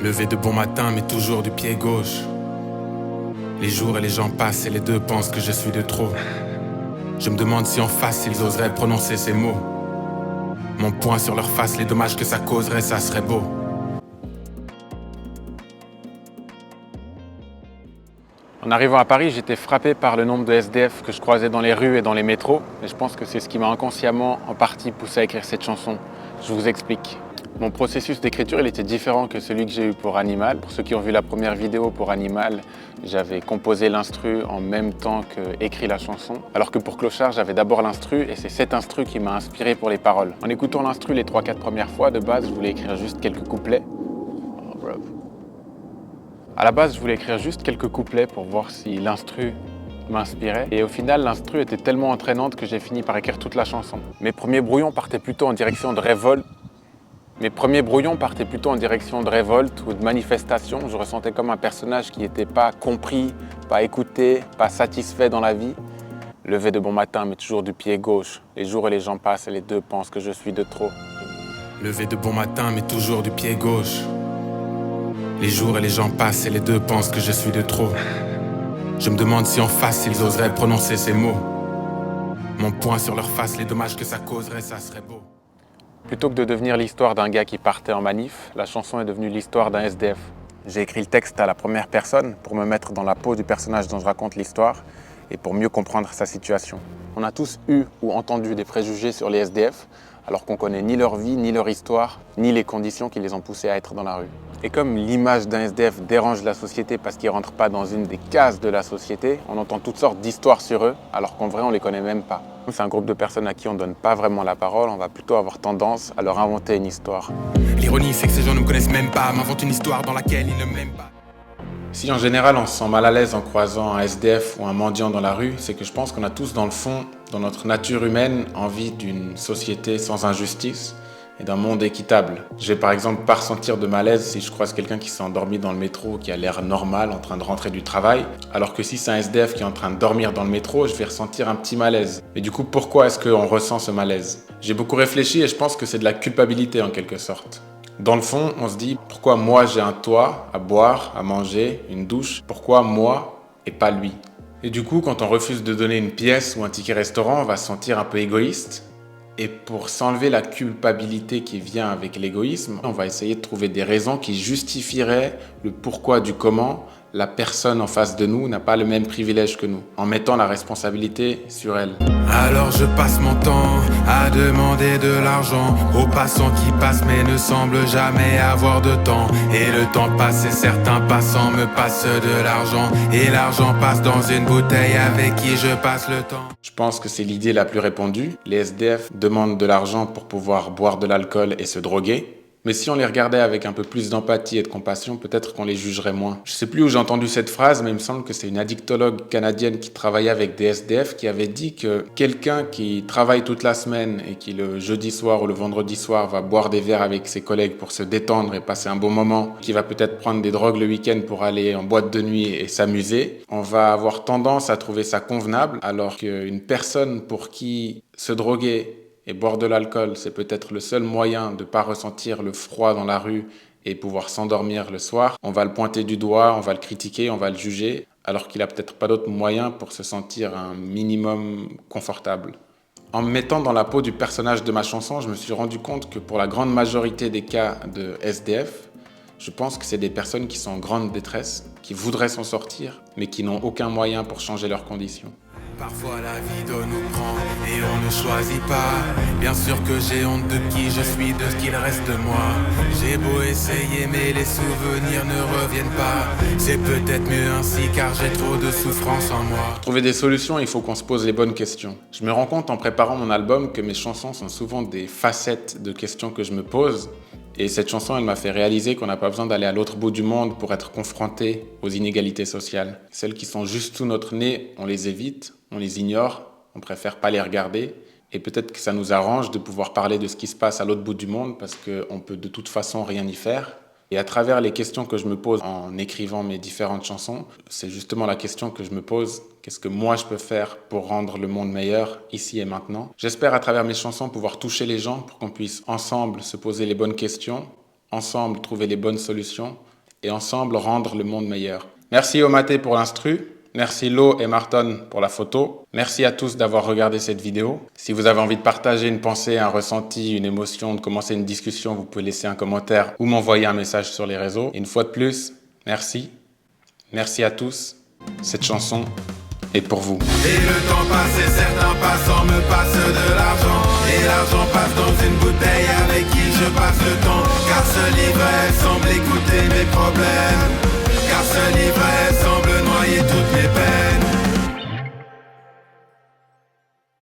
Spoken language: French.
Levé de bon matin, mais toujours du pied gauche. Les jours et les gens passent et les deux pensent que je suis de trop. Je me demande si en face ils oseraient prononcer ces mots. Mon poing sur leur face, les dommages que ça causerait, ça serait beau. En arrivant à Paris, j'étais frappé par le nombre de SDF que je croisais dans les rues et dans les métros. Et je pense que c'est ce qui m'a inconsciemment, en partie, poussé à écrire cette chanson. Je vous explique. Mon processus d'écriture, il était différent que celui que j'ai eu pour Animal. Pour ceux qui ont vu la première vidéo pour Animal, j'avais composé l'instru en même temps que écrit la chanson. Alors que pour Clochard, j'avais d'abord l'instru et c'est cet instru qui m'a inspiré pour les paroles. En écoutant l'instru les 3-4 premières fois, de base, je voulais écrire juste quelques couplets. À la base, je voulais écrire juste quelques couplets pour voir si l'instru m'inspirait. Et au final, l'instru était tellement entraînante que j'ai fini par écrire toute la chanson. Mes premiers brouillons partaient plutôt en direction de révolte. Ou de manifestation. Je ressentais comme un personnage qui n'était pas compris, pas écouté, pas satisfait dans la vie. Levé de bon matin, mais toujours du pied gauche. Les jours et les gens passent et les deux pensent que je suis de trop. Levé de bon matin, mais toujours du pied gauche. Les jours et les gens passent et les deux pensent que je suis de trop. Je me demande si en face ils oseraient prononcer ces mots. Mon poing sur leur face, les dommages que ça causerait, ça serait beau. Plutôt que de devenir l'histoire d'un gars qui partait en manif, la chanson est devenue l'histoire d'un SDF. J'ai écrit le texte à la première personne pour me mettre dans la peau du personnage dont je raconte l'histoire et pour mieux comprendre sa situation. On a tous eu ou entendu des préjugés sur les SDF, alors qu'on connaît ni leur vie, ni leur histoire, ni les conditions qui les ont poussés à être dans la rue. Et comme l'image d'un SDF dérange la société parce qu'il ne rentre pas dans une des cases de la société, on entend toutes sortes d'histoires sur eux, alors qu'en vrai on ne les connaît même pas. C'est un groupe de personnes à qui on ne donne pas vraiment la parole, on va plutôt avoir tendance à leur inventer une histoire. L'ironie c'est que ces gens ne me connaissent même pas, m'inventent une histoire dans laquelle ils ne m'aiment pas. Si en général on se sent mal à l'aise en croisant un SDF ou un mendiant dans la rue, c'est que je pense qu'on a tous dans le fond, dans notre nature humaine, envie d'une société sans injustice et d'un monde équitable. Je vais par exemple pas ressentir de malaise si je croise quelqu'un qui s'est endormi dans le métro, qui a l'air normal, en train de rentrer du travail, alors que si c'est un SDF qui est en train de dormir dans le métro, je vais ressentir un petit malaise. Mais du coup, pourquoi est-ce qu'on ressent ce malaise? J'ai beaucoup réfléchi et je pense que c'est de la culpabilité en quelque sorte. Dans le fond, on se dit, pourquoi moi j'ai un toit, à boire, à manger, une douche, pourquoi moi et pas lui? Et du coup, quand on refuse de donner une pièce ou un ticket restaurant, on va se sentir un peu égoïste. Et pour s'enlever la culpabilité qui vient avec l'égoïsme, on va essayer de trouver des raisons qui justifieraient le pourquoi du comment la personne en face de nous n'a pas le même privilège que nous, en mettant la responsabilité sur elle. Alors je passe mon temps à demander de l'argent aux passants qui passent mais ne semblent jamais avoir de temps. Et le temps passe et certains passants me passent de l'argent. Et l'argent passe dans une bouteille avec qui je passe le temps. Je pense que c'est l'idée la plus répandue. Les SDF demandent de l'argent pour pouvoir boire de l'alcool et se droguer. Mais si on les regardait avec un peu plus d'empathie et de compassion, peut-être qu'on les jugerait moins. Je sais plus où j'ai entendu cette phrase, mais il me semble que c'est une addictologue canadienne qui travaillait avec des SDF qui avait dit que quelqu'un qui travaille toute la semaine et qui le jeudi soir ou le vendredi soir va boire des verres avec ses collègues pour se détendre et passer un bon moment, qui va peut-être prendre des drogues le week-end pour aller en boîte de nuit et s'amuser, on va avoir tendance à trouver ça convenable, alors qu'une personne pour qui se droguer et boire de l'alcool, c'est peut-être le seul moyen de ne pas ressentir le froid dans la rue et pouvoir s'endormir le soir. On va le pointer du doigt, on va le critiquer, on va le juger, alors qu'il n'a peut-être pas d'autre moyen pour se sentir un minimum confortable. En me mettant dans la peau du personnage de ma chanson, je me suis rendu compte que pour la grande majorité des cas de SDF, je pense que c'est des personnes qui sont en grande détresse, qui voudraient s'en sortir, mais qui n'ont aucun moyen pour changer leurs conditions. Parfois la vie donne ou prend et on ne choisit pas. Bien sûr que j'ai honte de qui je suis, de ce qu'il reste de moi. J'ai beau essayer mais les souvenirs ne reviennent pas. C'est peut-être mieux ainsi car j'ai trop de souffrance en moi. Pour trouver des solutions, il faut qu'on se pose les bonnes questions. Je me rends compte en préparant mon album que mes chansons sont souvent des facettes de questions que je me pose. Et cette chanson, elle m'a fait réaliser qu'on n'a pas besoin d'aller à l'autre bout du monde pour être confronté aux inégalités sociales. Celles qui sont juste sous notre nez, on les évite, on les ignore, on préfère pas les regarder. Et peut-être que ça nous arrange de pouvoir parler de ce qui se passe à l'autre bout du monde parce qu'on peut de toute façon rien y faire. Et à travers les questions que je me pose en écrivant mes différentes chansons, c'est justement la question que je me pose. Qu'est-ce que moi je peux faire pour rendre le monde meilleur ici et maintenant? J'espère à travers mes chansons pouvoir toucher les gens pour qu'on puisse ensemble se poser les bonnes questions, ensemble trouver les bonnes solutions et ensemble rendre le monde meilleur. Merci Omaté pour l'instru. Merci Lo et Marton pour la photo. Merci à tous d'avoir regardé cette vidéo. Si vous avez envie de partager une pensée, un ressenti, une émotion, de commencer une discussion, vous pouvez laisser un commentaire ou m'envoyer un message sur les réseaux. Et une fois de plus, merci. Merci à tous. Cette chanson est pour vous. Et le temps passe et certains passants me passent de l'argent. Et l'argent passe dans une bouteille avec qui je passe le temps. Car ce livret semble écouter mes problèmes. Car ce livret semble noyer toutes mes peines.